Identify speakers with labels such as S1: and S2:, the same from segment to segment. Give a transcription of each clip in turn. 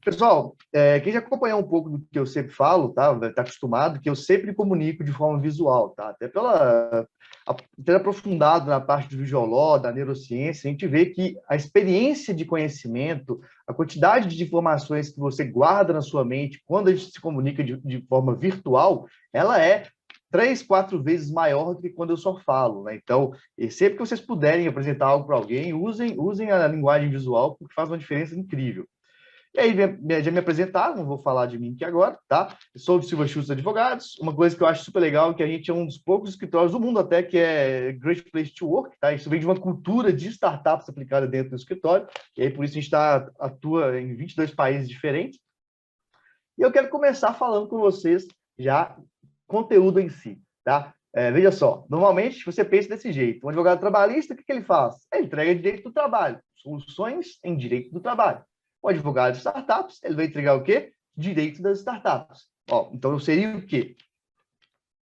S1: Pessoal, quem já acompanhou um pouco do que eu sempre falo, tá? Tá acostumado que eu sempre comunico de forma visual, tá? Até ter aprofundado na parte do visuoló, da neurociência, a gente vê que a experiência de conhecimento, a quantidade de informações que você guarda na sua mente quando a gente se comunica de forma virtual, ela é 3, 4 vezes maior do que quando eu só falo, né? Então, sempre que vocês puderem apresentar algo para alguém, usem a linguagem visual, porque faz uma diferença incrível. E aí, já me apresentaram, não vou falar de mim aqui agora, tá? Eu sou do Silva Schultz Advogados. Uma coisa que eu acho super legal é que a gente é um dos poucos escritórios do mundo até que é Great Place to Work, tá? Isso vem de uma cultura de startups aplicada dentro do escritório, e aí por isso a gente atua em 22 países diferentes. E eu quero começar falando com vocês já conteúdo em si, tá? Veja só, normalmente você pensa desse jeito. Um advogado trabalhista, o que ele faz? Ele entrega direito do trabalho, soluções em direito do trabalho. O advogado de startups, ele vai entregar o quê? Direito das startups. Ó, então, eu seria o quê?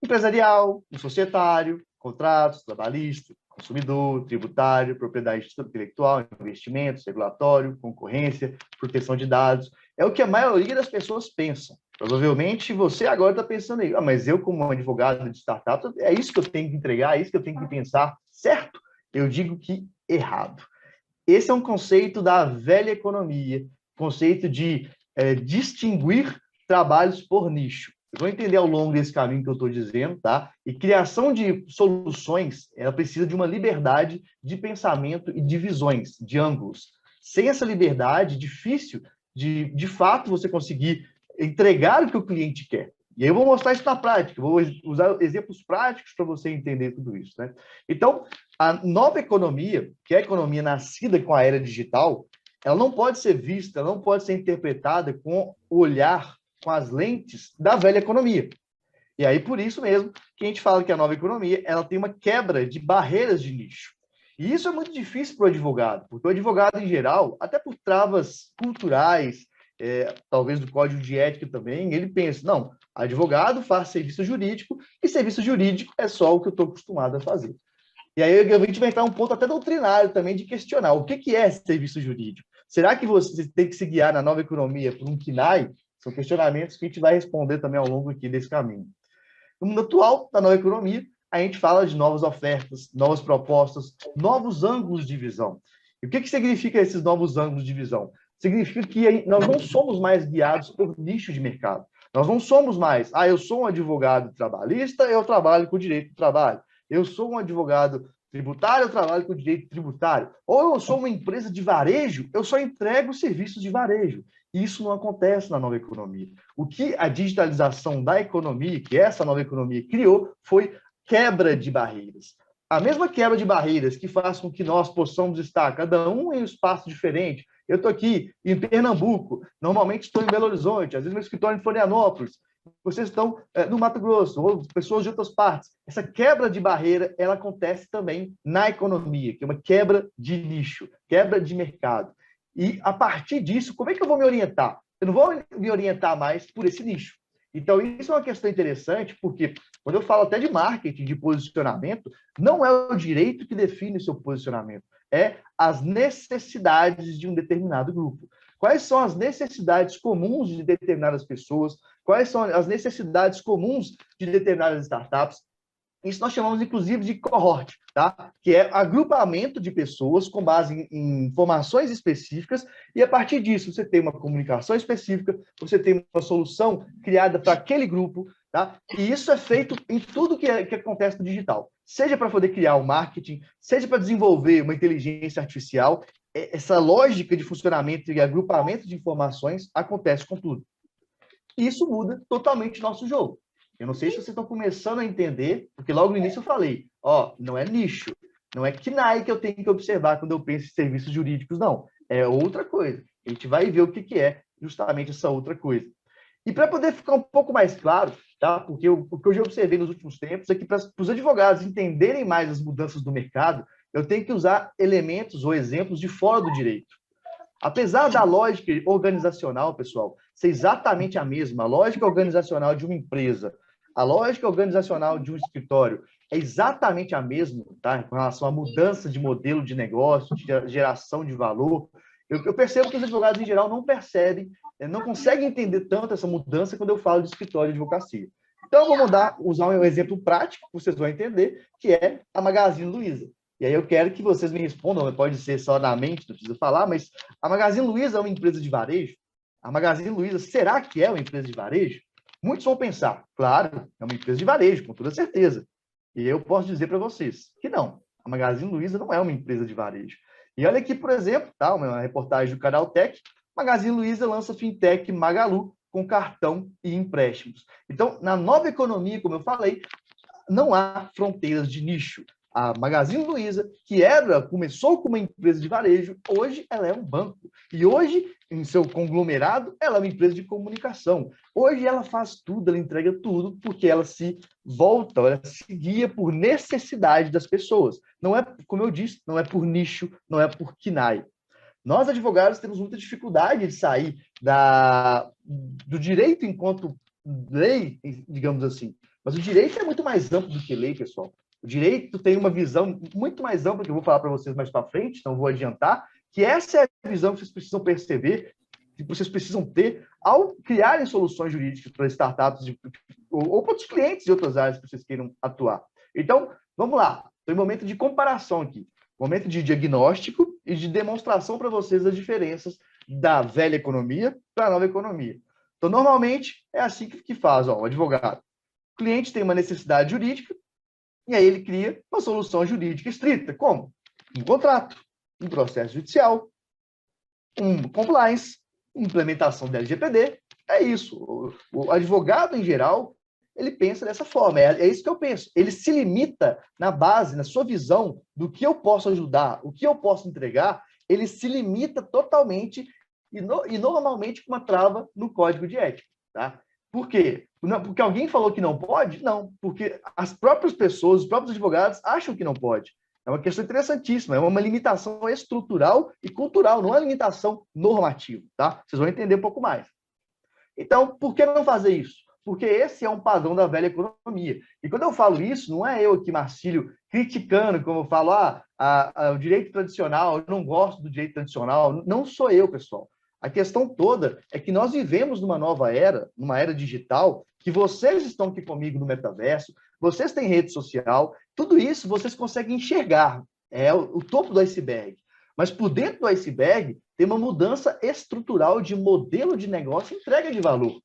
S1: Empresarial, um societário, contratos, trabalhista, consumidor, tributário, propriedade intelectual, investimentos, regulatório, concorrência, proteção de dados. É o que a maioria das pessoas pensam. Provavelmente você agora está pensando aí, mas eu, como advogado de startup, é isso que eu tenho que entregar, é isso que eu tenho que pensar, certo? Eu digo que errado. Esse é um conceito da velha economia, conceito de distinguir trabalhos por nicho. Vocês vão entender ao longo desse caminho que eu estou dizendo, tá? E criação de soluções, ela precisa de uma liberdade de pensamento e de visões, de ângulos. Sem essa liberdade, difícil de fato você conseguir entregar o que o cliente quer. E aí eu vou mostrar isso na prática, vou usar exemplos práticos para você entender tudo isso, né? Então, a nova economia, que é a economia nascida com a era digital, ela não pode ser vista, não pode ser interpretada com o olhar, com as lentes da velha economia. E aí, por isso mesmo, que a gente fala que a nova economia ela tem uma quebra de barreiras de nicho. E isso é muito difícil para o advogado, porque o advogado, em geral, até por travas culturais, talvez do código de ética também, ele pensa, não, advogado faz serviço jurídico, e serviço jurídico é só o que eu estou acostumado a fazer. E aí a gente vai entrar um ponto até doutrinário também de questionar o que é serviço jurídico. Será que você tem que se guiar na nova economia por um KNAI? São questionamentos que a gente vai responder também ao longo aqui desse caminho. No mundo atual, da nova economia, a gente fala de novas ofertas, novas propostas, novos ângulos de visão. E o que significa esses novos ângulos de visão? Significa que nós não somos mais guiados por nicho de mercado. Nós não somos mais, eu sou um advogado trabalhista, eu trabalho com direito do trabalho. Eu sou um advogado tributário, eu trabalho com direito tributário. Ou eu sou uma empresa de varejo, eu só entrego serviços de varejo. E isso não acontece na nova economia. O que a digitalização da economia, que essa nova economia criou, foi quebra de barreiras. A mesma quebra de barreiras que faz com que nós possamos estar, cada um em um espaço diferente. Eu estou aqui em Pernambuco, normalmente estou em Belo Horizonte, às vezes meu escritório em Florianópolis, vocês estão no Mato Grosso, ou pessoas de outras partes. Essa quebra de barreira, ela acontece também na economia, que é uma quebra de nicho, quebra de mercado. E, a partir disso, como é que eu vou me orientar? Eu não vou me orientar mais por esse nicho. Então, isso é uma questão interessante, porque quando eu falo até de marketing, de posicionamento, não é o direito que define o seu posicionamento, é as necessidades de um determinado grupo. Quais são as necessidades comuns de determinadas pessoas? Quais são as necessidades comuns de determinadas startups? Isso nós chamamos, inclusive, de cohort, tá? Que é agrupamento de pessoas com base em informações específicas, e a partir disso você tem uma comunicação específica, você tem uma solução criada para aquele grupo, tá? E isso é feito em tudo que acontece no digital. Seja para poder criar um marketing, seja para desenvolver uma inteligência artificial, essa lógica de funcionamento e agrupamento de informações acontece com tudo. E isso muda totalmente o nosso jogo. Eu não sei se vocês estão começando a entender, porque logo no início eu falei, não é nicho, não é KNAI que eu tenho que observar quando eu penso em serviços jurídicos, não. É outra coisa. A gente vai ver o que é justamente essa outra coisa. E para poder ficar um pouco mais claro, tá? Porque o que eu já observei nos últimos tempos é que para os advogados entenderem mais as mudanças do mercado, eu tenho que usar elementos ou exemplos de fora do direito. Apesar da lógica organizacional, pessoal, ser exatamente a mesma, a lógica organizacional de uma empresa, a lógica organizacional de um escritório é exatamente a mesma, tá? Com relação à mudança de modelo de negócio, de geração de valor, Eu percebo que os advogados, em geral, não percebem, não conseguem entender tanto essa mudança quando eu falo de escritório de advocacia. Então, eu vou usar um exemplo prático, que vocês vão entender, que é a Magazine Luiza. E aí eu quero que vocês me respondam, pode ser só na mente, não precisa falar, mas a Magazine Luiza é uma empresa de varejo? A Magazine Luiza, será que é uma empresa de varejo? Muitos vão pensar, claro, é uma empresa de varejo, com toda certeza. E eu posso dizer para vocês que não, a Magazine Luiza não é uma empresa de varejo. E olha aqui, por exemplo, tá, uma reportagem do Canaltech, Magazine Luiza lança fintech Magalu com cartão e empréstimos. Então, na nova economia, como eu falei, não há fronteiras de nicho. A Magazine Luiza, que começou como uma empresa de varejo, hoje ela é um banco. E hoje, em seu conglomerado, ela é uma empresa de comunicação. Hoje ela faz tudo, ela entrega tudo, porque ela se volta, ela se guia por necessidade das pessoas. Não é, como eu disse, não é por nicho, não é por KNAI. Nós, advogados, temos muita dificuldade de sair do direito enquanto lei, digamos assim. Mas o direito é muito mais amplo do que lei, pessoal. O direito tem uma visão muito mais ampla, que eu vou falar para vocês mais para frente, então vou adiantar, que essa é a visão que vocês precisam perceber, que vocês precisam ter ao criarem soluções jurídicas para startups ou para outros clientes de outras áreas que vocês queiram atuar. Então, vamos lá. Estou em momento de comparação aqui, momento de diagnóstico e de demonstração para vocês das diferenças da velha economia para a nova economia. Então, normalmente, é assim que faz o advogado. O cliente tem uma necessidade jurídica, e aí ele cria uma solução jurídica estrita. Como? Um contrato, um processo judicial, um compliance, implementação da LGPD. É isso. O advogado, em geral, ele pensa dessa forma. É isso que eu penso. Ele se limita na base, na sua visão do que eu posso ajudar, o que eu posso entregar, ele se limita totalmente e normalmente com uma trava no código de ética. Tá? Por quê? Não, porque alguém falou que não pode? Não, porque as próprias pessoas, os próprios advogados acham que não pode. É uma questão interessantíssima, é uma limitação estrutural e cultural, não é uma limitação normativa, tá? Vocês vão entender um pouco mais. Então, por que não fazer isso? Porque esse é um padrão da velha economia. E quando eu falo isso, não é eu aqui, Marcílio, criticando, como eu falo, o direito tradicional, eu não gosto do direito tradicional. Não sou eu, pessoal. A questão toda é que nós vivemos numa nova era, numa era digital, que vocês estão aqui comigo no metaverso, vocês têm rede social, tudo isso vocês conseguem enxergar, é o topo do iceberg. Mas por dentro do iceberg tem uma mudança estrutural de modelo de negócio e entrega de valor.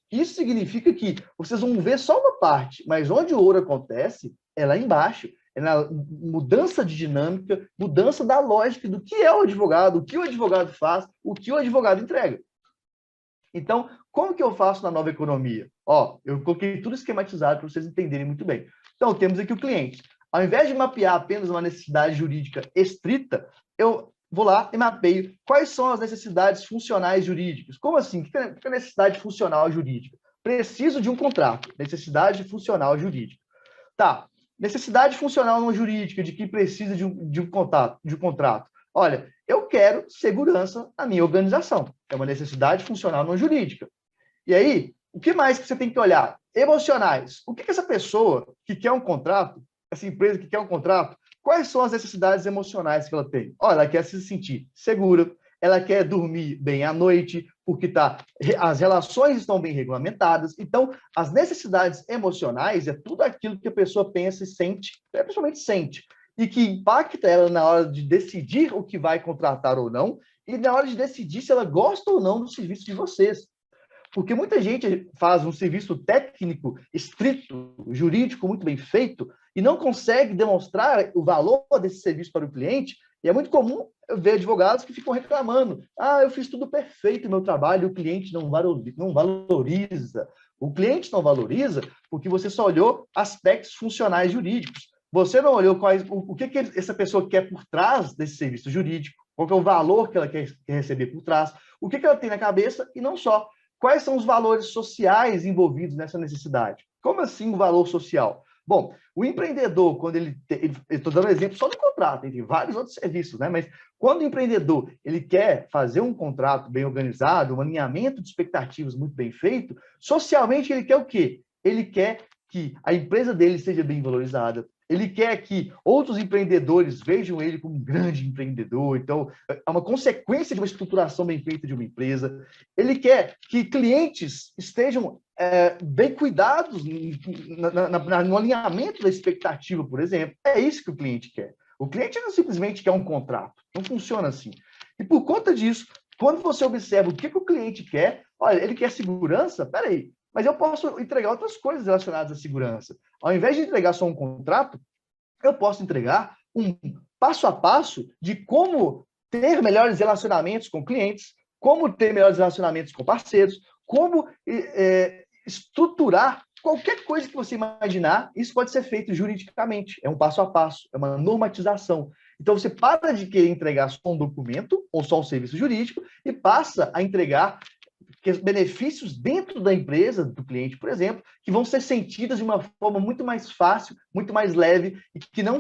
S1: Isso significa que vocês vão ver só uma parte, mas onde o ouro acontece é lá embaixo. É na mudança de dinâmica, mudança da lógica do que é o advogado, o que o advogado faz, o que o advogado entrega. Então, como que eu faço na nova economia? Eu coloquei tudo esquematizado para vocês entenderem muito bem. Então, temos aqui o cliente. Ao invés de mapear apenas uma necessidade jurídica estrita, eu vou lá e mapeio quais são as necessidades funcionais jurídicas. Como assim? O que é necessidade funcional jurídica? Preciso de um contrato. Necessidade funcional jurídica. Tá. Necessidade funcional não jurídica de que precisa de um contrato. Olha, eu quero segurança na minha organização. É uma necessidade funcional não jurídica. E aí, o que mais que você tem que olhar? Emocionais. O que essa pessoa que quer um contrato, essa empresa que quer um contrato, quais são as necessidades emocionais que ela tem? Olha, ela quer se sentir segura, ela quer dormir bem à noite, porque as relações estão bem regulamentadas. Então, as necessidades emocionais é tudo aquilo que a pessoa pensa e sente, principalmente sente, e que impacta ela na hora de decidir o que vai contratar ou não, e na hora de decidir se ela gosta ou não do serviço de vocês. Porque muita gente faz um serviço técnico, estrito, jurídico, muito bem feito, e não consegue demonstrar o valor desse serviço para o cliente. E é muito comum ver advogados que ficam reclamando. Eu fiz tudo perfeito no meu trabalho, e o cliente não valoriza. O cliente não valoriza porque você só olhou aspectos funcionais jurídicos. Você não olhou o que essa pessoa quer por trás desse serviço jurídico, qual é o valor que ela quer receber por trás, o que ela tem na cabeça e não só. Quais são os valores sociais envolvidos nessa necessidade? Como assim o valor social? Bom, o empreendedor, quando estou dando exemplo só do contrato, tem vários outros serviços, né? Mas quando o empreendedor ele quer fazer um contrato bem organizado, um alinhamento de expectativas muito bem feito, socialmente ele quer o quê? Ele quer que a empresa dele seja bem valorizada, ele quer que outros empreendedores vejam ele como um grande empreendedor, então é uma consequência de uma estruturação bem feita de uma empresa. Ele quer que clientes estejam bem cuidados no alinhamento da expectativa, por exemplo. É isso que o cliente quer. O cliente não simplesmente quer um contrato, não funciona assim. E por conta disso, quando você observa o que o cliente quer, olha, ele quer segurança? Peraí, mas eu posso entregar outras coisas relacionadas à segurança. Ao invés de entregar só um contrato, eu posso entregar um passo a passo de como ter melhores relacionamentos com clientes, como ter melhores relacionamentos com parceiros, como estruturar qualquer coisa que você imaginar. Isso pode ser feito juridicamente, é um passo a passo, é uma normatização. Então, você para de querer entregar só um documento ou só um serviço jurídico e passa a entregar benefícios dentro da empresa, do cliente, por exemplo, que vão ser sentidas de uma forma muito mais fácil, muito mais leve, e que não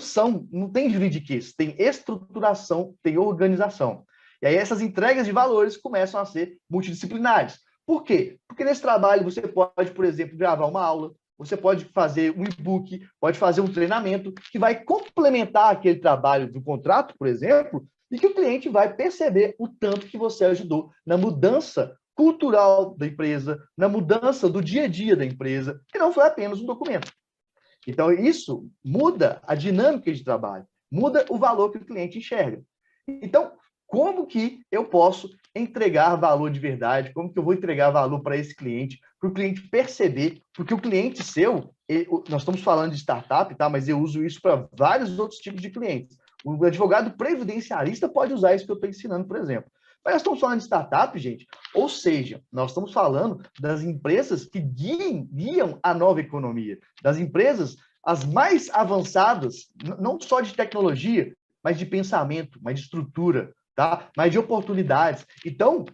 S1: tem juridiquês, tem estruturação, tem organização. E aí essas entregas de valores começam a ser multidisciplinares. Por quê? Porque nesse trabalho você pode, por exemplo, gravar uma aula, você pode fazer um e-book, pode fazer um treinamento que vai complementar aquele trabalho do contrato, por exemplo, e que o cliente vai perceber o tanto que você ajudou na mudança cultural da empresa, na mudança do dia a dia da empresa, que não foi apenas um documento. Então, isso muda a dinâmica de trabalho, muda o valor que o cliente enxerga. Então, como que eu posso entregar valor de verdade? Como que eu vou entregar valor para esse cliente, para o cliente perceber? Porque o cliente seu, nós estamos falando de startup, tá? Mas eu uso isso para vários outros tipos de clientes. O advogado previdenciarista pode usar isso que eu estou ensinando, por exemplo. Mas nós estamos falando de startup, gente, ou seja, nós estamos falando das empresas que guiam a nova economia, das empresas as mais avançadas, não só de tecnologia, mas de pensamento, mas de estrutura, tá? Mas de oportunidades. Então,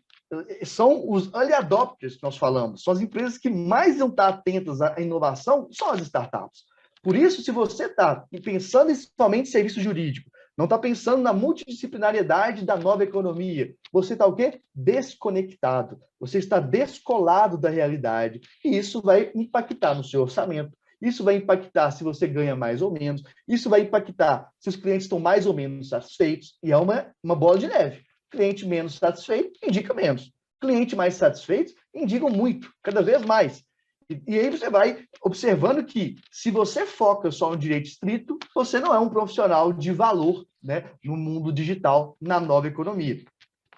S1: são os early adopters que nós falamos, são as empresas que mais vão estar atentas à inovação, são as startups. Por isso, se você está pensando em somente serviço jurídico, não está pensando na multidisciplinariedade da nova economia, você está o quê? Desconectado. Você está descolado da realidade. E isso vai impactar no seu orçamento. Isso vai impactar se você ganha mais ou menos. Isso vai impactar se os clientes estão mais ou menos satisfeitos. E é uma bola de neve. Cliente menos satisfeito indica menos. Cliente mais satisfeito indica muito, cada vez mais. E aí você vai observando que, se você foca só no direito estrito, você não é um profissional de valor, né, no mundo digital, na nova economia.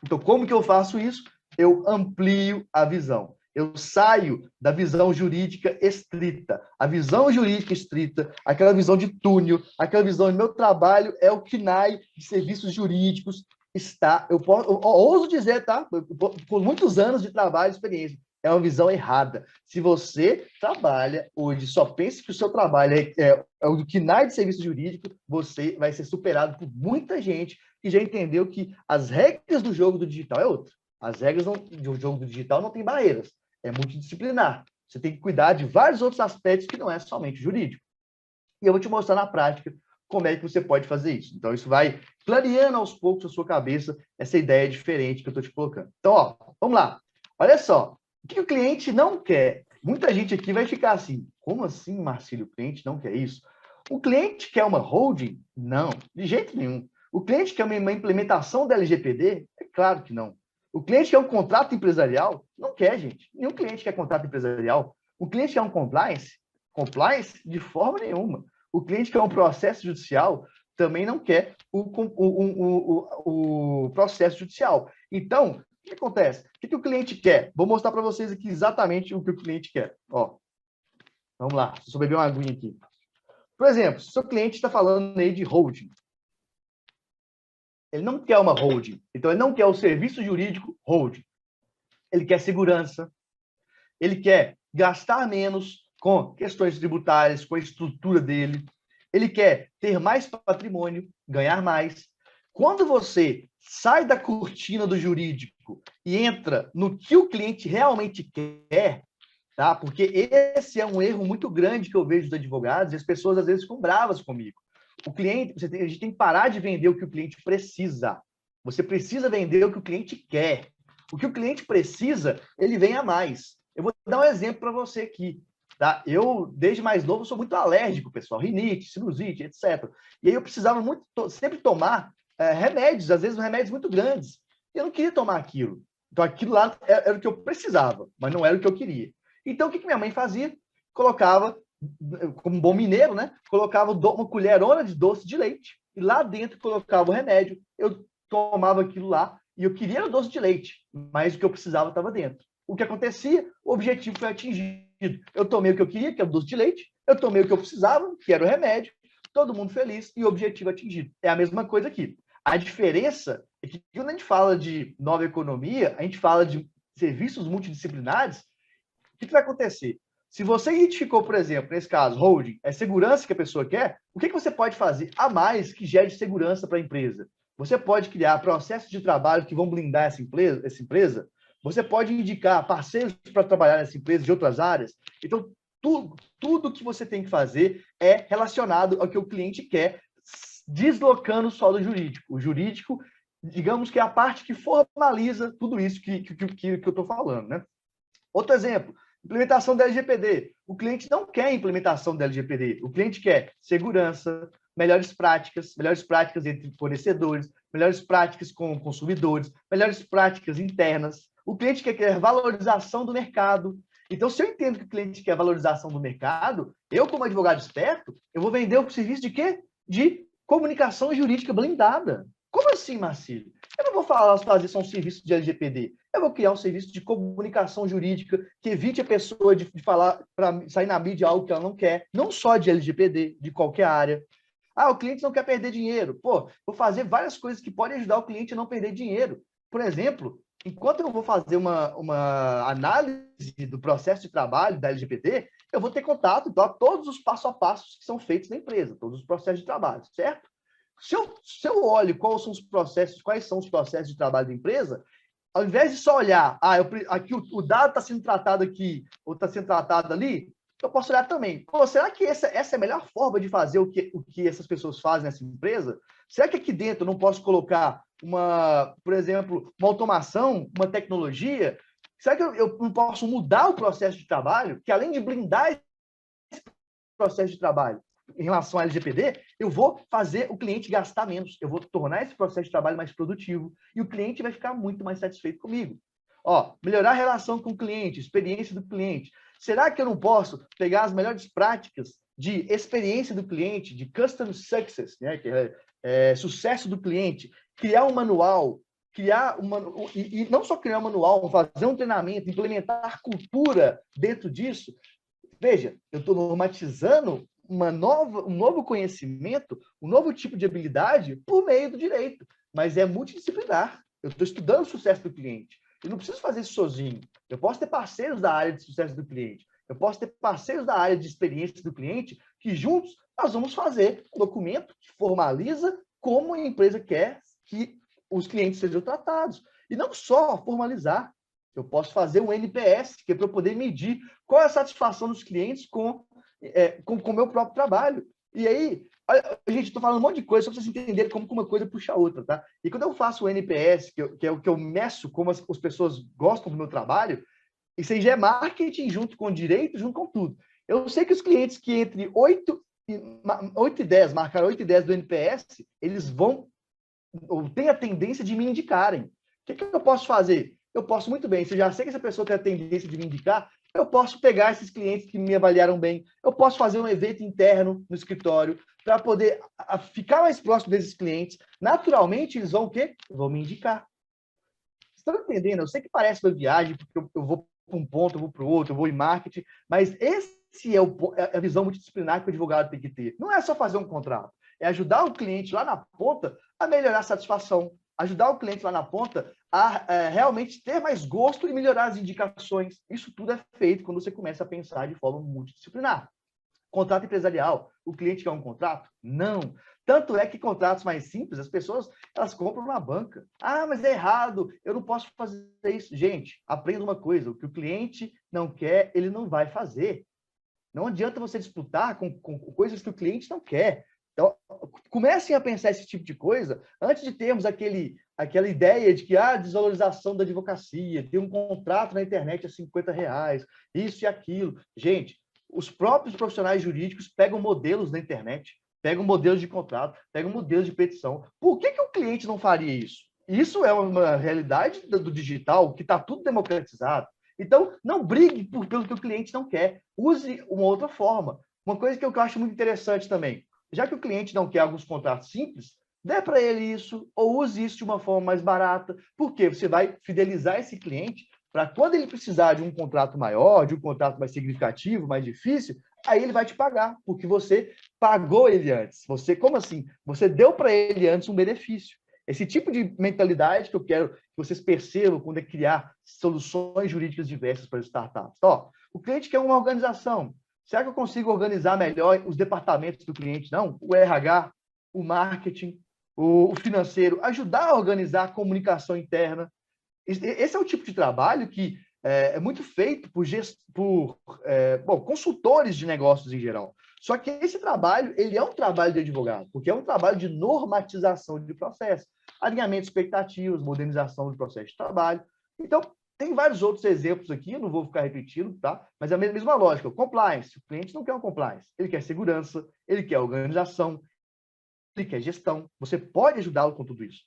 S1: Então, como que eu faço isso? Eu amplio a visão. Eu saio da visão jurídica estrita. A visão jurídica estrita, aquela visão de túnel, aquela visão de meu trabalho é o KNAI de serviços jurídicos, eu ouso dizer, tá? Por muitos anos de trabalho e experiência, é uma visão errada. Se você trabalha hoje, só pense que o seu trabalho é o do KNAI de serviço jurídico, você vai ser superado por muita gente que já entendeu que as regras do jogo do digital é outra. As regras do jogo do digital não tem barreiras, é multidisciplinar. Você tem que cuidar de vários outros aspectos que não é somente jurídico. E eu vou te mostrar na prática como é que você pode fazer isso. Então, isso vai clareando aos poucos a sua cabeça essa ideia diferente que eu estou te colocando. Então, ó, vamos lá. Olha só, o que o cliente não quer? Muita gente aqui vai ficar assim, como assim, Marcílio, o cliente não quer isso? O cliente quer uma holding? Não, de jeito nenhum. O cliente quer uma implementação da LGPD? É claro que não. O cliente quer um contrato empresarial? Não quer, gente. Nenhum cliente quer contrato empresarial. O cliente quer um compliance? Compliance? De forma nenhuma. O cliente quer um processo judicial? Também não quer o processo judicial. Então, o que acontece? O que o cliente quer? Vou mostrar para vocês aqui exatamente o que o cliente quer. Ó, vamos lá, deixa eu beber uma aguinha aqui. Por exemplo, se o seu cliente está falando aí de holding, ele não quer uma holding, então ele não quer o serviço jurídico holding. Ele quer segurança, ele quer gastar menos com questões tributárias, com a estrutura dele, ele quer ter mais patrimônio, ganhar mais. Quando você sai da cortina do jurídico e entra no que o cliente realmente quer, tá? Porque esse é um erro muito grande que eu vejo dos advogados, e as pessoas às vezes ficam bravas comigo. O cliente, a gente tem que parar de vender o que o cliente precisa. Você precisa vender o que o cliente quer. O que o cliente precisa, ele vem a mais. Eu vou dar um exemplo para você aqui. tá? Eu, desde mais novo, sou muito alérgico, pessoal, rinite, sinusite, etc. E aí eu precisava muito, sempre tomar remédios, às vezes remédios muito grandes. Eu não queria tomar aquilo. Então, aquilo lá era o que eu precisava, mas não era o que eu queria. Então, o que minha mãe fazia? Colocava, como um bom mineiro, né? Colocava uma colherona de doce de leite e lá dentro colocava o remédio. Eu tomava aquilo lá e eu queria o doce de leite, mas o que eu precisava estava dentro. O que acontecia? O objetivo foi atingido. Eu tomei o que eu queria, que era o doce de leite, eu tomei o que eu precisava, que era o remédio, todo mundo feliz e o objetivo atingido. É a mesma coisa aqui. A diferença é que quando a gente fala de nova economia, a gente fala de serviços multidisciplinares, o que vai acontecer? Se você identificou, por exemplo, nesse caso, holding, é segurança que a pessoa quer, o que você pode fazer a mais que gere segurança para a empresa? Você pode criar processos de trabalho que vão blindar essa empresa. Você pode indicar parceiros para trabalhar nessa empresa de outras áreas. Então, tudo que você tem que fazer é relacionado ao que o cliente quer, deslocando só do jurídico. O jurídico, digamos que é a parte que formaliza tudo isso que eu estou falando, né? Outro exemplo, implementação da LGPD. O cliente não quer implementação da LGPD. O cliente quer segurança, melhores práticas entre fornecedores, melhores práticas com consumidores, melhores práticas internas. O cliente quer valorização do mercado. Então, se eu entendo que o cliente quer valorização do mercado, eu, como advogado esperto, eu vou vender o serviço de quê? De comunicação jurídica blindada. Como assim, Marcílio? Eu não vou fazer só um serviço de LGPD. Eu vou criar um serviço de comunicação jurídica que evite a pessoa de falar para sair na mídia algo que ela não quer, não só de LGPD, de qualquer área. Ah, o cliente não quer perder dinheiro. Pô, vou fazer várias coisas que podem ajudar o cliente a não perder dinheiro. Por exemplo, enquanto eu vou fazer uma análise do processo de trabalho da LGPD, eu vou ter contato a todos os passo a passos que são feitos na empresa, todos os processos de trabalho, certo? Se eu olho quais são os processos de trabalho da empresa, ao invés de só olhar, aqui o dado está sendo tratado aqui, ou está sendo tratado ali, eu posso olhar também. Pô, será que essa é a melhor forma de fazer o que essas pessoas fazem nessa empresa? Será que aqui dentro eu não posso colocar por exemplo, uma automação, uma tecnologia? Será que eu não posso mudar o processo de trabalho, que além de blindar esse processo de trabalho em relação à LGPD, eu vou fazer o cliente gastar menos, eu vou tornar esse processo de trabalho mais produtivo e o cliente vai ficar muito mais satisfeito comigo. Ó, melhorar a relação com o cliente, experiência do cliente. Será que eu não posso pegar as melhores práticas de experiência do cliente, de customer success, né, que é sucesso do cliente, criar um manual, e não só criar um manual, fazer um treinamento, implementar cultura dentro disso. Veja, eu estou normatizando um novo conhecimento, um novo tipo de habilidade por meio do direito, mas é multidisciplinar. Eu estou estudando o sucesso do cliente. Eu não preciso fazer isso sozinho. Eu posso ter parceiros da área de sucesso do cliente. Eu posso ter parceiros da área de experiência do cliente que juntos nós vamos fazer um documento que formaliza como a empresa quer que os clientes sejam tratados. E não só formalizar. Eu posso fazer um NPS, que é para eu poder medir qual é a satisfação dos clientes com o meu próprio trabalho. E aí, olha, gente, estou falando um monte de coisa só para vocês entenderem como uma coisa puxa a outra, tá? E quando eu faço o NPS, que é o que eu meço como as pessoas gostam do meu trabalho, isso aí já é marketing junto com direito, junto com tudo. Eu sei que os clientes que entre 8 e 10, marcaram 8 e 10 do NPS, eles vão, ou têm a tendência de me indicarem. O que eu posso fazer? Eu posso muito bem, se eu já sei que essa pessoa tem a tendência de me indicar, eu posso pegar esses clientes que me avaliaram bem, eu posso fazer um evento interno no escritório para poder ficar mais próximo desses clientes. Naturalmente, eles vão o quê? Vão me indicar. Vocês estão entendendo? Eu sei que parece uma viagem, porque eu vou para um ponto, eu vou para o outro, eu vou em marketing, mas esse é a visão multidisciplinar que o advogado tem que ter. Não é só fazer um contrato, é ajudar o cliente lá na ponta a melhorar a satisfação, ajudar o cliente lá na ponta a realmente ter mais gosto e melhorar as indicações. Isso tudo é feito quando você começa a pensar de forma multidisciplinar. Contrato empresarial, o cliente quer um contrato? Não. Tanto é que contratos mais simples, as pessoas elas compram na banca. Ah, mas é errado, eu não posso fazer isso. Gente, aprenda uma coisa, o que o cliente não quer, ele não vai fazer. Não adianta você disputar com coisas que o cliente não quer. Então, comecem a pensar esse tipo de coisa antes de termos aquela ideia de que a desvalorização da advocacia, ter um contrato na internet a R$ 50, isso e aquilo. Gente, os próprios profissionais jurídicos pegam modelos na internet, pegam modelos de contrato, pegam modelos de petição. Por que o cliente não faria isso? Isso é uma realidade do digital que está tudo democratizado. Então, não brigue pelo que o cliente não quer. Use uma outra forma. Uma coisa que eu acho muito interessante também, já que o cliente não quer alguns contratos simples, dê para ele isso, ou use isso de uma forma mais barata, porque você vai fidelizar esse cliente para quando ele precisar de um contrato maior, de um contrato mais significativo, mais difícil, aí ele vai te pagar, porque você pagou ele antes. Você, como assim? Você deu para ele antes um benefício. Esse tipo de mentalidade que eu quero que vocês percebam quando é criar soluções jurídicas diversas para as startups. Ó, o cliente quer uma organização. Será que eu consigo organizar melhor os departamentos do cliente? Não, o RH, o marketing, o financeiro, ajudar a organizar a comunicação interna. Esse é o tipo de trabalho que é muito feito por consultores de negócios em geral. Só que esse trabalho, ele é um trabalho de advogado, porque é um trabalho de normatização de processo, alinhamento de expectativas, modernização do processo de trabalho. Então, tem vários outros exemplos aqui, eu não vou ficar repetindo, tá? Mas é a mesma lógica. Compliance, o cliente não quer uma compliance, ele quer segurança, ele quer organização, ele quer gestão. Você pode ajudá-lo com tudo isso.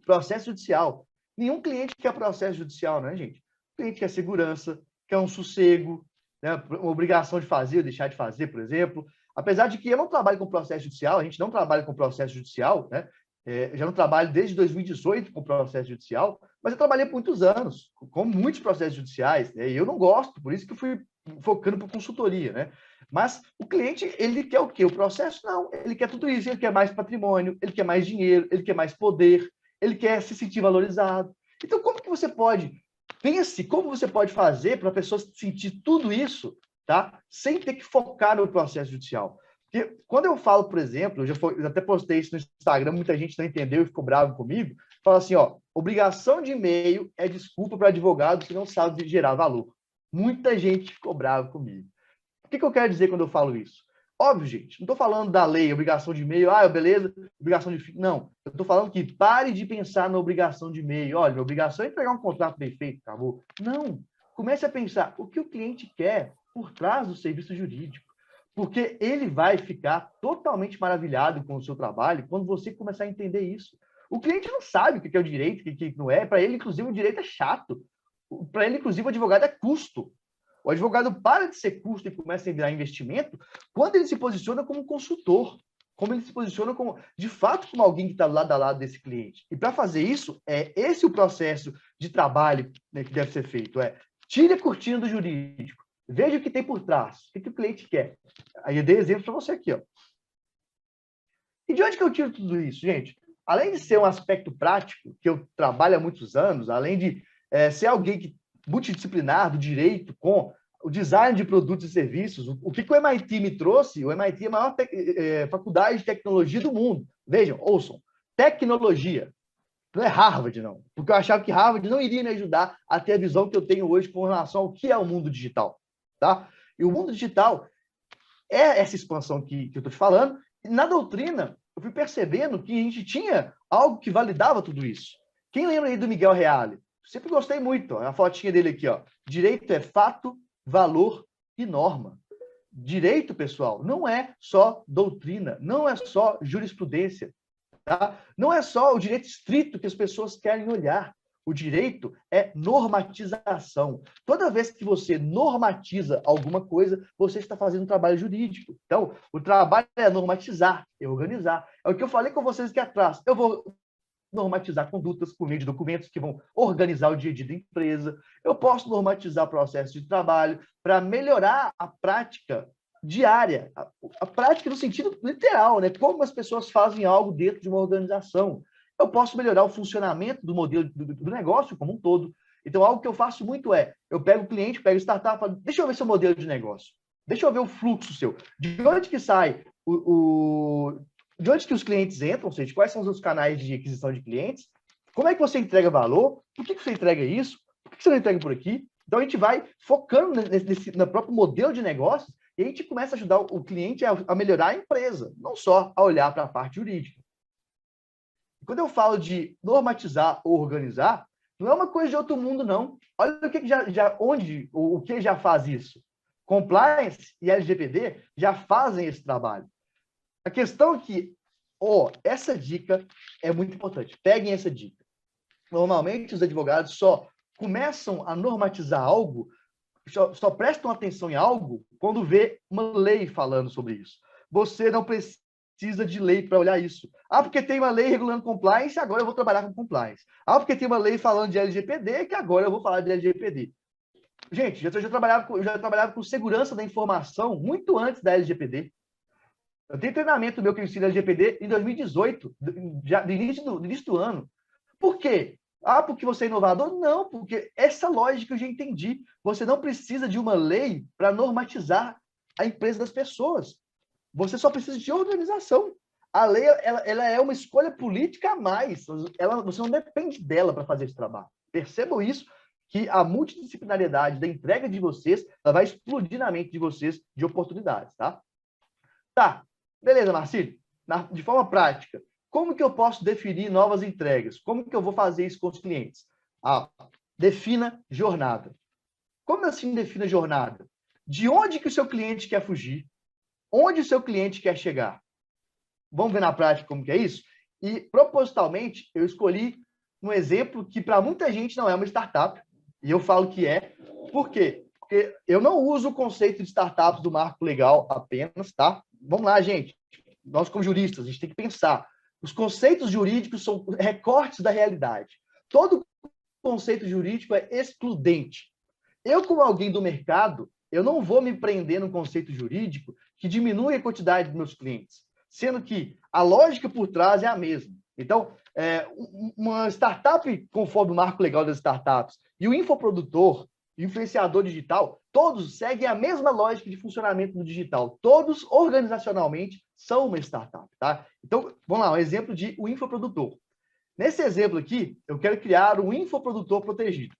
S1: Processo judicial. Nenhum cliente quer processo judicial, né, gente? O cliente quer segurança, quer um sossego, né? Uma obrigação de fazer ou deixar de fazer, por exemplo. Apesar de que eu não trabalho com processo judicial, a gente não trabalha com processo judicial, né? Eu já não trabalho desde 2018 com processo judicial, mas eu trabalhei por muitos anos com muitos processos judiciais, né? E eu não gosto, por isso que eu fui focando por consultoria, né? Mas o cliente, ele quer o quê? O processo? Não, ele quer tudo isso, ele quer mais patrimônio, ele quer mais dinheiro, ele quer mais poder, ele quer se sentir valorizado. Então, como que você pode, pense como você pode fazer para a pessoa sentir tudo isso, tá? Sem ter que focar no processo judicial. Porque quando eu falo, por exemplo, eu até postei isso no Instagram, muita gente não entendeu e ficou bravo comigo, fala assim, ó, obrigação de e-mail é desculpa para advogado que não sabe gerar valor. Muita gente ficou brava comigo. O que eu quero dizer quando eu falo isso? Óbvio, gente, não estou falando da lei, obrigação de e-mail, beleza, obrigação de... Não, eu estou falando que pare de pensar na obrigação de e-mail. Olha, minha obrigação é entregar um contrato bem feito, acabou. Não, comece a pensar o que o cliente quer por trás do serviço jurídico. Porque ele vai ficar totalmente maravilhado com o seu trabalho quando você começar a entender isso. O cliente não sabe o que é o direito, o que não é. Para ele, inclusive, o direito é chato. Para ele, inclusive, o advogado é custo. O advogado para de ser custo e começa a virar investimento quando ele se posiciona como consultor, como ele se posiciona como, de fato, como alguém que está lado a lado desse cliente. E para fazer isso, é esse o processo de trabalho, né, que deve ser feito. Tire a cortina do jurídico, veja o que tem por trás, o que o cliente quer. Aí eu dei exemplo para você aqui. Ó. E de onde que eu tiro tudo isso, gente? Além de ser um aspecto prático, que eu trabalho há muitos anos, além de ser alguém que multidisciplinar do direito com o design de produtos e serviços. O que o MIT me trouxe? O MIT é a maior faculdade de tecnologia do mundo. Vejam, ouçam, tecnologia. Não é Harvard, não. Porque eu achava que Harvard não iria me ajudar a ter a visão que eu tenho hoje com relação ao que é o mundo digital. Tá? E o mundo digital é essa expansão que eu estou te falando. E na doutrina, eu fui percebendo que a gente tinha algo que validava tudo isso. Quem lembra aí do Miguel Reale? Sempre gostei muito. Ó, a fotinha dele aqui, ó. Direito é fato, valor e norma. Direito, pessoal, não é só doutrina, não é só jurisprudência, tá? Não é só o direito estrito que as pessoas querem olhar. O direito é normatização. Toda vez que você normatiza alguma coisa, você está fazendo um trabalho jurídico. Então, o trabalho é normatizar, é organizar. É o que eu falei com vocês aqui atrás. Eu vou normatizar condutas por meio de documentos que vão organizar o dia a dia da empresa. Eu posso normatizar processos de trabalho para melhorar a prática diária, a prática no sentido literal, né? Como as pessoas fazem algo dentro de uma organização. Eu posso melhorar o funcionamento do modelo do negócio como um todo. Então, algo que eu faço muito eu pego o cliente, pego o startup, falo, deixa eu ver seu modelo de negócio. Deixa eu ver o fluxo seu. De onde que sai de onde que os clientes entram, ou seja, quais são os canais de aquisição de clientes, como é que você entrega valor, por que você entrega isso, por que você não entrega por aqui. Então, a gente vai focando no próprio modelo de negócios e a gente começa a ajudar o cliente a melhorar a empresa, não só a olhar para a parte jurídica. Quando eu falo de normatizar ou organizar, não é uma coisa de outro mundo, não. Olha o que o que já faz isso. Compliance e LGPD já fazem esse trabalho. A questão é que, essa dica é muito importante. Peguem essa dica. Normalmente, os advogados só começam a normatizar algo, só prestam atenção em algo quando vê uma lei falando sobre isso. Você não precisa de lei para olhar isso. Porque tem uma lei regulando compliance, agora eu vou trabalhar com compliance. Porque tem uma lei falando de LGPD, que agora eu vou falar de LGPD. Gente, eu já trabalhava com segurança da informação muito antes da LGPD. Eu tenho treinamento meu que eu ensino LGPD em 2018, já no início do ano. Por quê? Porque você é inovador? Não, porque essa lógica eu já entendi. Você não precisa de uma lei para normatizar a empresa das pessoas. Você só precisa de organização. A lei ela é uma escolha política a mais. Você não depende dela para fazer esse trabalho. Percebam isso, que a multidisciplinariedade da entrega de vocês ela vai explodir na mente de vocês de oportunidades, tá? Tá, beleza, Marcílio. De forma prática, como que eu posso definir novas entregas? Como que eu vou fazer isso com os clientes? Defina jornada. Como assim defina jornada? De onde que o seu cliente quer fugir? Onde o seu cliente quer chegar? Vamos ver na prática como que é isso? E, propositalmente, eu escolhi um exemplo que, para muita gente, não é uma startup. E eu falo que é. Por quê? Porque eu não uso o conceito de startups do marco legal apenas, tá? Vamos lá, gente. Nós, como juristas, a gente tem que pensar. Os conceitos jurídicos são recortes da realidade. Todo conceito jurídico é excludente. Eu, como alguém do mercado, eu não vou me prender num conceito jurídico que diminui a quantidade dos meus clientes, sendo que a lógica por trás é a mesma. Então, uma startup, conforme o marco legal das startups, e o infoprodutor, o influenciador digital, todos seguem a mesma lógica de funcionamento do digital. Todos, organizacionalmente, são uma startup, tá? Então, vamos lá, um exemplo de o infoprodutor. Nesse exemplo aqui, eu quero criar um infoprodutor protegido.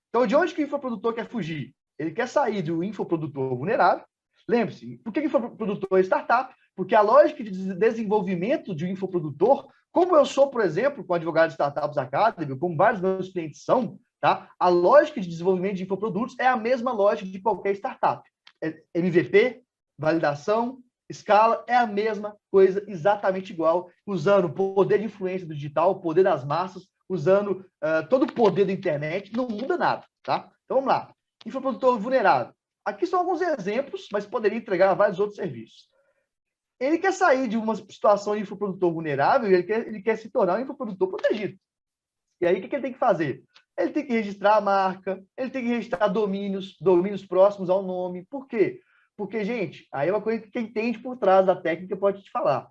S1: Então, de onde que o infoprodutor quer fugir? Ele quer sair do infoprodutor vulnerável. Lembre-se, por que o infoprodutor é startup? Porque a lógica de desenvolvimento de um infoprodutor, como eu sou, por exemplo, com o Advogado Startups Academy, como vários meus clientes são, tá? A lógica de desenvolvimento de infoprodutos é a mesma lógica de qualquer startup. MVP, validação, escala, é a mesma coisa, exatamente igual, usando o poder de influência do digital, o poder das massas, usando todo o poder da internet, não muda nada, tá? Então, vamos lá. Infoprodutor vulnerável. Aqui são alguns exemplos, mas poderia entregar vários outros serviços. Ele quer sair de uma situação de infoprodutor vulnerável e ele quer se tornar um infoprodutor protegido. E aí, o que ele tem que fazer? Ele tem que registrar a marca, ele tem que registrar domínios próximos ao nome. Por quê? Porque, gente, aí é uma coisa que quem entende por trás da técnica pode te falar.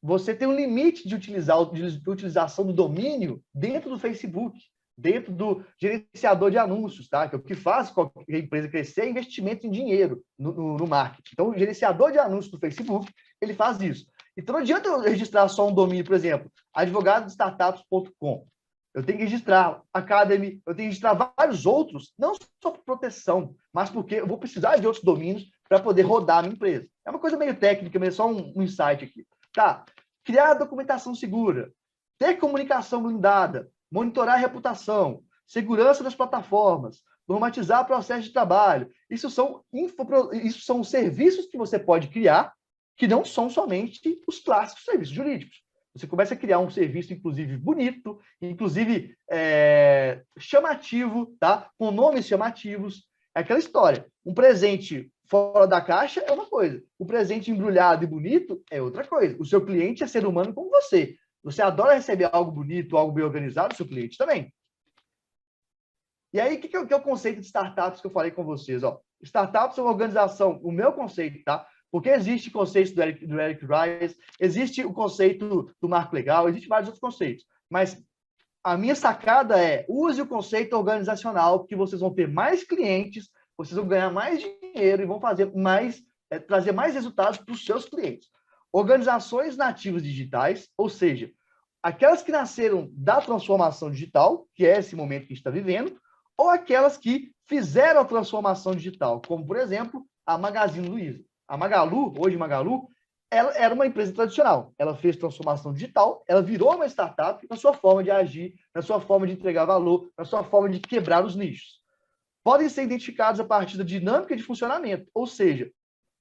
S1: Você tem um limite de utilização do domínio dentro do Facebook, dentro do gerenciador de anúncios, tá? Que é o que faz qualquer empresa crescer é investimento em dinheiro no marketing. Então, o gerenciador de anúncios do Facebook, ele faz isso. Então, não adianta eu registrar só um domínio, por exemplo, advogadostartups.com. Eu tenho que registrar Academy, eu tenho que registrar vários outros, não só por proteção, mas porque eu vou precisar de outros domínios para poder rodar a minha empresa. É uma coisa meio técnica, mas é só um insight aqui. Tá, criar documentação segura, ter comunicação blindada, monitorar a reputação, segurança das plataformas, normatizar processo de trabalho. Isso são serviços que você pode criar que não são somente os clássicos serviços jurídicos. Você começa a criar um serviço, inclusive, bonito, inclusive chamativo, tá? Com nomes chamativos. É aquela história. Um presente fora da caixa é uma coisa. O presente embrulhado e bonito é outra coisa. O seu cliente é ser humano como você. Você adora receber algo bonito, algo bem organizado, o seu cliente também. E aí, o que é o conceito de startups que eu falei com vocês? Ó, startups é uma organização, o meu conceito, tá? Porque existe o conceito do Eric Ries, existe o conceito do marco legal, existe vários outros conceitos. Mas a minha sacada é, use o conceito organizacional, porque vocês vão ter mais clientes, vocês vão ganhar mais dinheiro e vão fazer trazer mais resultados para os seus clientes. Organizações nativas digitais, ou seja, aquelas que nasceram da transformação digital, que é esse momento que a gente está vivendo, ou aquelas que fizeram a transformação digital, como, por exemplo, a Magazine Luiza. A Magalu, hoje Magalu, ela era uma empresa tradicional. Ela fez transformação digital, ela virou uma startup na sua forma de agir, na sua forma de entregar valor, na sua forma de quebrar os nichos. podem ser identificados a partir da dinâmica de funcionamento, ou seja,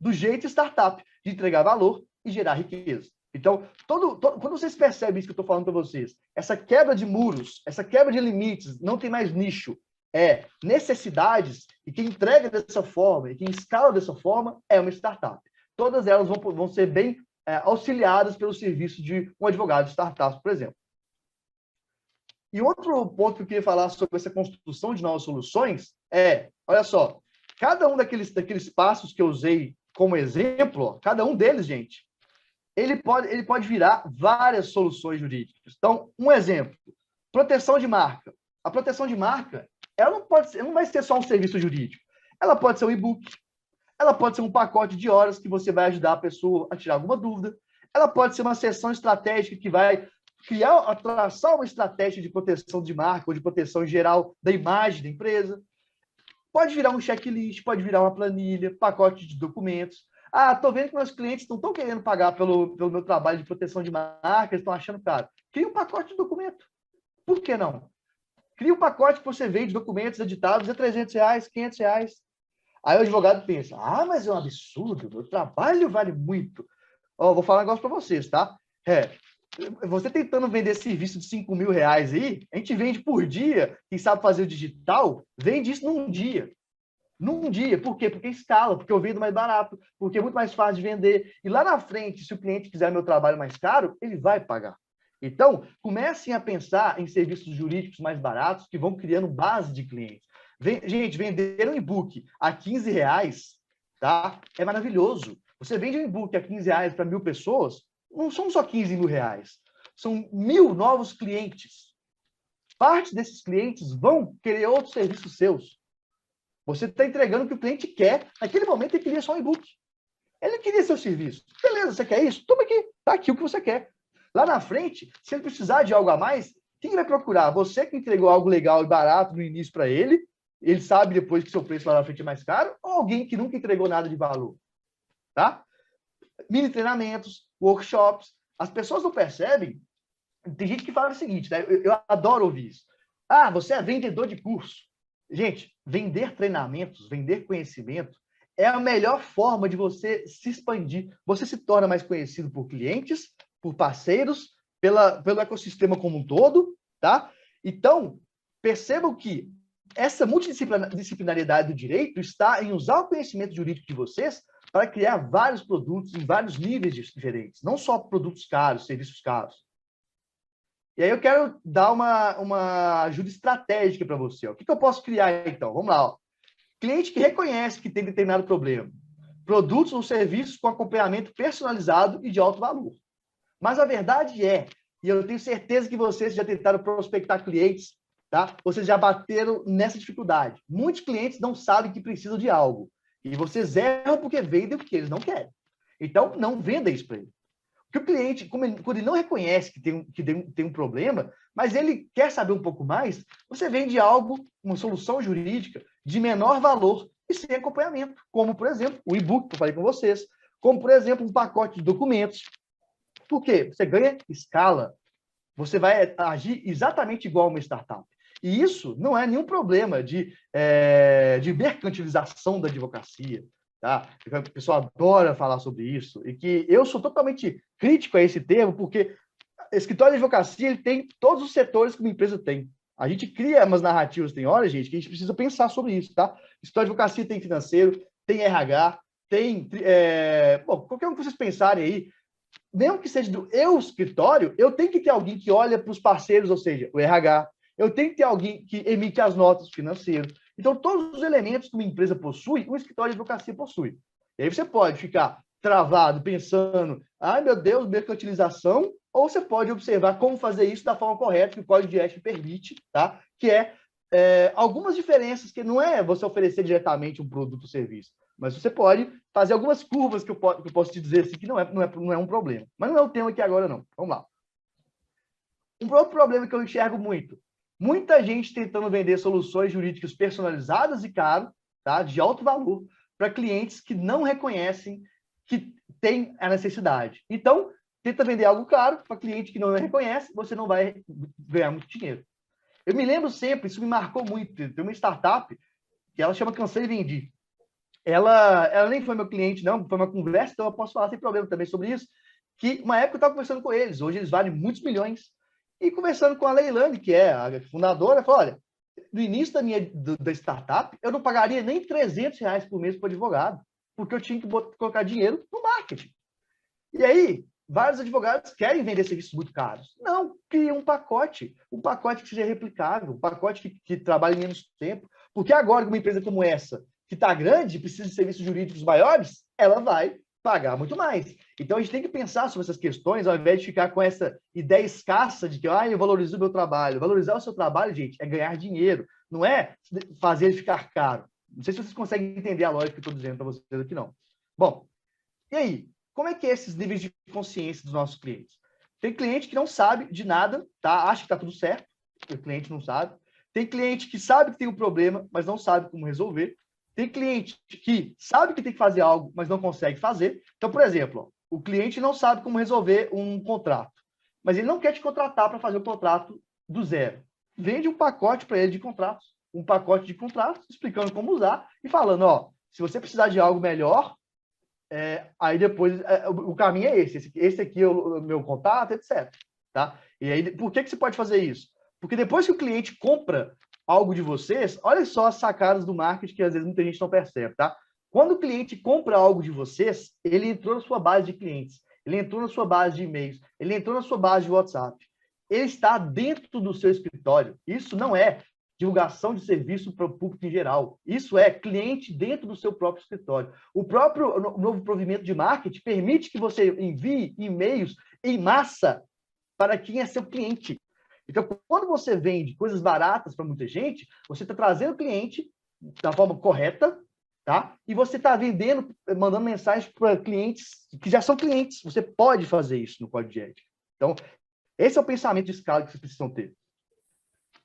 S1: do jeito startup de entregar valor e gerar riqueza. Então, quando vocês percebem isso que eu estou falando para vocês, essa quebra de muros, essa quebra de limites, não tem mais nicho, é necessidades, e quem entrega dessa forma, e quem escala dessa forma, é uma startup. Todas elas vão ser bem auxiliadas pelo serviço de um advogado de startup, por exemplo. E outro ponto que eu queria falar sobre essa construção de novas soluções olha só, cada um daqueles passos que eu usei como exemplo, ó, cada um deles, gente, ele pode virar várias soluções jurídicas. Então, um exemplo, proteção de marca. A proteção de marca, ela não vai ser só um serviço jurídico. Ela pode ser um e-book, ela pode ser um pacote de horas que você vai ajudar a pessoa a tirar alguma dúvida, ela pode ser uma sessão estratégica que vai traçar uma estratégia de proteção de marca ou de proteção geral da imagem da empresa. Pode virar um checklist, pode virar uma planilha, pacote de documentos. Estou vendo que meus clientes não estão querendo pagar pelo meu trabalho de proteção de marca, eles estão achando caro. Cria um pacote de documento. Por que não? Cria um pacote que você vende documentos editados a R$300, R$500. Aí o advogado pensa, mas é um absurdo, meu trabalho vale muito. Vou falar um negócio para vocês, tá? Você tentando vender serviço de R$5.000 aí, a gente vende por dia, quem sabe fazer o digital, vende isso num dia. Num dia. Por quê? Porque escala, porque eu vendo mais barato, porque é muito mais fácil de vender. E lá na frente, se o cliente quiser meu trabalho mais caro, ele vai pagar. Então, comecem a pensar em serviços jurídicos mais baratos que vão criando base de clientes. Gente, vender um e-book a R$15, tá? É maravilhoso. Você vende um e-book a R$15 para 1.000 pessoas, não são só R$15.000, são 1.000 novos clientes. Parte desses clientes vão querer outros serviços seus. Você está entregando o que o cliente quer. Naquele momento, ele queria só um e-book. Ele queria seu serviço. Beleza, você quer isso? Toma aqui. Está aqui o que você quer. Lá na frente, se ele precisar de algo a mais, quem vai procurar? Você que entregou algo legal e barato no início para ele, ele sabe depois que seu preço lá na frente é mais caro, ou alguém que nunca entregou nada de valor? Tá? Mini treinamentos, workshops. As pessoas não percebem. Tem gente que fala o seguinte, né? Eu adoro ouvir isso. Você é vendedor de curso. Gente, vender treinamentos, vender conhecimento é a melhor forma de você se expandir. Você se torna mais conhecido por clientes, por parceiros, pelo ecossistema como um todo, tá? Então, percebam que essa multidisciplinariedade do direito está em usar o conhecimento jurídico de vocês para criar vários produtos em vários níveis diferentes, não só produtos caros, serviços caros. E aí eu quero dar uma ajuda estratégica para você. O que eu posso criar, então? Vamos lá. Cliente que reconhece que tem determinado problema. Produtos ou serviços com acompanhamento personalizado e de alto valor. Mas a verdade é, e eu tenho certeza que vocês já tentaram prospectar clientes, tá? Vocês já bateram nessa dificuldade. Muitos clientes não sabem que precisam de algo. E vocês erram porque vendem o que eles não querem. Então, não venda isso para ele. Porque o cliente, quando ele não reconhece que tem um problema, mas ele quer saber um pouco mais, você vende algo, uma solução jurídica de menor valor e sem acompanhamento, como, por exemplo, o e-book que eu falei com vocês, como, por exemplo, um pacote de documentos. Por quê? Você ganha escala. Você vai agir exatamente igual a uma startup. E isso não é nenhum problema de mercantilização da advocacia. Tá? O pessoal adora falar sobre isso, e que eu sou totalmente crítico a esse termo, porque escritório de advocacia ele tem todos os setores que uma empresa tem. A gente cria umas narrativas, tem hora, gente, que a gente precisa pensar sobre isso, tá? Escritório de advocacia tem financeiro, tem RH, tem... qualquer um que vocês pensarem aí, mesmo que seja do escritório, eu tenho que ter alguém que olha para os parceiros, ou seja, o RH, eu tenho que ter alguém que emite as notas financeiras. Então, todos os elementos que uma empresa possui, um escritório de advocacia possui. E aí você pode ficar travado, pensando, meu Deus, mercantilização, ou você pode observar como fazer isso da forma correta, que o Código de Ética permite, tá? Que algumas diferenças, que não é você oferecer diretamente um produto ou serviço, mas você pode fazer algumas curvas que eu posso te dizer assim, que não é um problema. Mas não é o tema aqui agora, não. Vamos lá. Um outro problema que eu enxergo muito, muita gente tentando vender soluções jurídicas personalizadas e caras, tá? De alto valor, para clientes que não reconhecem que tem a necessidade. Então, tenta vender algo caro para cliente que não reconhece, você não vai ganhar muito dinheiro. Eu me lembro sempre, isso me marcou muito, tem uma startup que ela chama Cansei e Vendi. Ela nem foi meu cliente, não, foi uma conversa, então eu posso falar sem problema também sobre isso, que uma época eu estava conversando com eles, hoje eles valem muitos milhões, e conversando com a Leilane, que é a fundadora, falou, olha, no início da startup, eu não pagaria nem R$ 300 por mês para o advogado, porque eu tinha que colocar dinheiro no marketing. E aí, vários advogados querem vender serviços muito caros. Não, cria um pacote que seja replicável, um pacote que trabalhe menos tempo, porque agora, uma empresa como essa, que está grande, precisa de serviços jurídicos maiores, ela vai pagar muito mais. Então, a gente tem que pensar sobre essas questões, ao invés de ficar com essa ideia escassa de que eu valorizo o meu trabalho. Valorizar o seu trabalho, gente, é ganhar dinheiro, não é fazer ele ficar caro. Não sei se vocês conseguem entender a lógica que eu estou dizendo para vocês aqui, não. Bom, e aí? Como é que é esses níveis de consciência dos nossos clientes? Tem cliente que não sabe de nada, tá? Acha que está tudo certo, o cliente não sabe. Tem cliente que sabe que tem um problema, mas não sabe como resolver. Tem cliente que sabe que tem que fazer algo, mas não consegue fazer. Então, por exemplo, o cliente não sabe como resolver um contrato, mas ele não quer te contratar para fazer o contrato do zero. Vende um pacote para ele de contratos, um pacote de contratos, explicando como usar e falando, ó, se você precisar de algo melhor, aí depois o caminho é esse aqui é o meu contato, etc. Tá? E aí, por que você pode fazer isso? Porque depois que o cliente compra algo de vocês, olha só as sacadas do marketing que às vezes muita gente não percebe, tá? Quando o cliente compra algo de vocês, ele entrou na sua base de clientes, ele entrou na sua base de e-mails, ele entrou na sua base de WhatsApp. Ele está dentro do seu escritório. Isso não é divulgação de serviço para o público em geral. Isso é cliente dentro do seu próprio escritório. O novo provimento de marketing permite que você envie e-mails em massa para quem é seu cliente. Então, quando você vende coisas baratas para muita gente, você está trazendo o cliente da forma correta, tá? E você está vendendo, mandando mensagens para clientes que já são clientes. Você pode fazer isso no código de ética. Então, esse é o pensamento de escala que vocês precisam ter.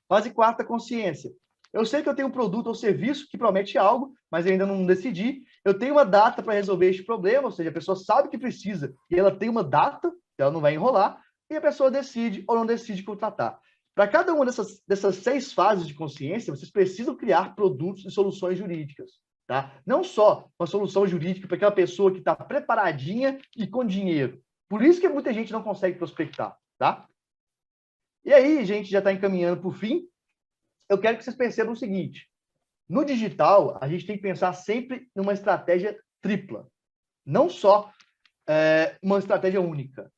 S1: Fase 4, consciência. Eu sei que eu tenho um produto ou serviço que promete algo, mas eu ainda não decidi. Eu tenho uma data para resolver este problema, ou seja, a pessoa sabe que precisa e ela tem uma data, ela não vai enrolar, e a pessoa decide ou não decide contratar. Para cada uma dessas 6 fases de consciência, vocês precisam criar produtos e soluções jurídicas. Tá? Não só uma solução jurídica para aquela pessoa que está preparadinha e com dinheiro. Por isso que muita gente não consegue prospectar. Tá? E aí, gente, já está encaminhando para o fim. Eu quero que vocês percebam o seguinte. No digital, a gente tem que pensar sempre numa estratégia tripla. Não só uma estratégia única.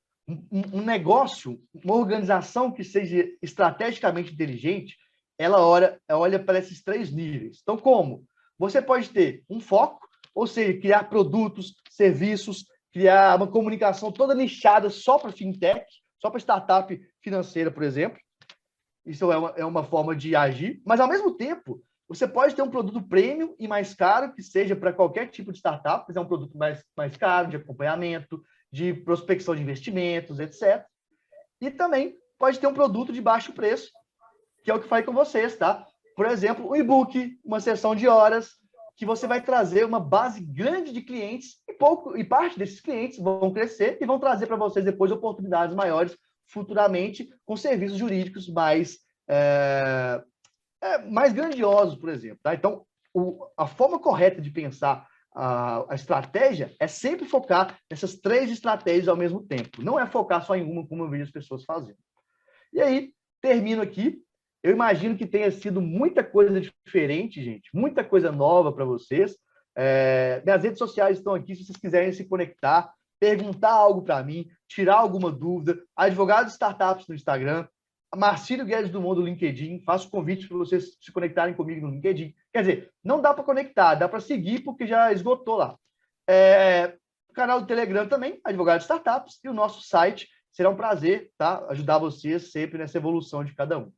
S1: Um negócio, uma organização que seja estrategicamente inteligente, ela olha para esses 3 níveis. Então, como? Você pode ter um foco, ou seja, criar produtos, serviços, criar uma comunicação toda nichada só para fintech, só para startup financeira, por exemplo. Isso é uma forma de agir. Mas, ao mesmo tempo, você pode ter um produto premium e mais caro, que seja para qualquer tipo de startup, mas é um produto mais caro, de acompanhamento, de prospecção de investimentos, etc. E também pode ter um produto de baixo preço, que é o que faz com vocês, tá? Por exemplo, um e-book, uma sessão de horas, que você vai trazer uma base grande de clientes e parte desses clientes vão crescer e vão trazer para vocês depois oportunidades maiores futuramente com serviços jurídicos mais grandiosos, por exemplo. Tá? Então, a forma correta de pensar a estratégia é sempre focar nessas 3 estratégias ao mesmo tempo. Não é focar só em uma, como eu vejo as pessoas fazendo. E aí, termino aqui. Eu imagino que tenha sido muita coisa diferente, gente. Muita coisa nova para vocês. Minhas redes sociais estão aqui, se vocês quiserem se conectar, perguntar algo para mim, tirar alguma dúvida. Advogado Startups no Instagram, Marcílio Guedes do Mundo no LinkedIn. Faço convite para vocês se conectarem comigo no LinkedIn. Quer dizer, não dá para conectar, dá para seguir porque já esgotou lá. O canal do Telegram também, Advogado Startups, e o nosso site. Será um prazer, tá? Ajudar vocês sempre nessa evolução de cada um.